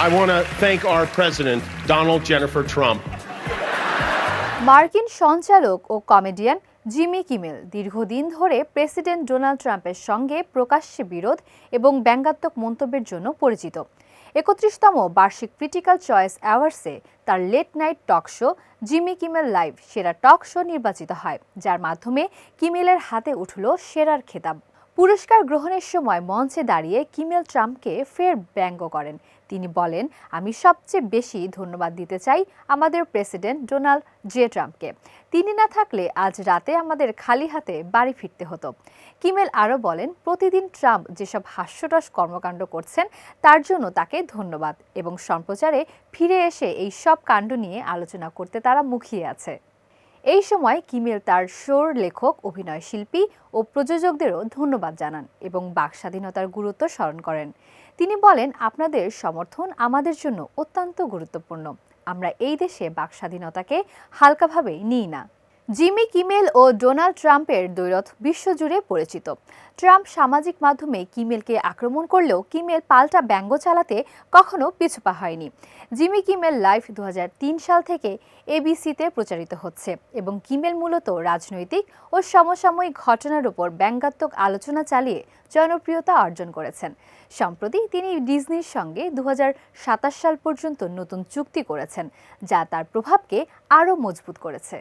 I want to thank our president, Donald Jennifer Trump. মার্কিন সঞ্চালক ও comedian Jimmy Kimmel দীর্ঘদিন ধরে প্রেসিডেন্ট ডোনাল্ড ট্রাম্পের সঙ্গে প্রকাশ্যে বিরোধ এবং ব্যঙ্গাত্মক মন্তব্যের জন্য পরিচিত। ৩১তম বার্ষিক ক্রিটিক্যাল চয়েস অ্যাওয়ার্ডসে তার late night talk show Jimmy Kimmel live সেরা টক শো নির্বাচিত হয়, যার মাধ্যমে কিমেলের হাতে উঠল সেরার খেতাব। পুরস্কার গ্রহণের সময় মঞ্চে দাঁড়িয়ে কিমেল ট্রাম্পকে ফের ব্যঙ্গ করেন। তিনি বলেন, আমি সবচেয়ে বেশি ধন্যবাদ দিতে চাই আমাদের প্রেসিডেন্ট ডোনাল্ড জে ট্রাম্পকে। তিনি না থাকলে আজ রাতে আমাদের খালি হাতে বাড়ি ফিরতে হতো। কিমেল আরও বলেন, প্রতিদিন ট্রাম্প যেসব হাস্যরস কর্মকাণ্ড করছেন তার জন্য তাকে ধন্যবাদ এবং সম্প্রচারে ফিরে এসে এই সব কাণ্ড নিয়ে আলোচনা করতে তারা মুখিয়ে আছে। এই সময় কিমেল তার শোর লেখক, অভিনয় শিল্পী ও প্রযোজকদেরও ধন্যবাদ জানান এবং বাকস্বাধীনতার গুরুত্ব স্মরণ করেন। তিনি বলেন, আপনাদের সমর্থন আমাদের জন্য অত্যন্ত গুরুত্বপূর্ণ। আমরা এই দেশে বাকস্বাধীনতাকে হালকাভাবে নিই না। জিমি কিমেল ও ডোনাল্ড ট্রাম্পের দ্বৈরথ বিশ্বজুড়ে পরিচিত। ট্রাম্প সামাজিক মাধ্যমে কিমেলকে আক্রমণ করলেও কিমেল পাল্টা ব্যঙ্গ চালাতে কখনো পিছুপা হয়নি। জিমি কিমেল লাইভ ২০০৩ সাল থেকে এবিসিতে প্রচারিত হচ্ছে এবং কিমেল মূলত রাজনৈতিক ও সমসাময়িক ঘটনার উপর ব্যঙ্গাত্মক আলোচনা চালিয়ে জনপ্রিয়তা অর্জন করেছেন। সম্প্রতি তিনি ডিজনির সঙ্গে ২০২৭ সাল পর্যন্ত নতুন চুক্তি করেছেন, যা তার প্রভাবকে আরও মজবুত করেছে।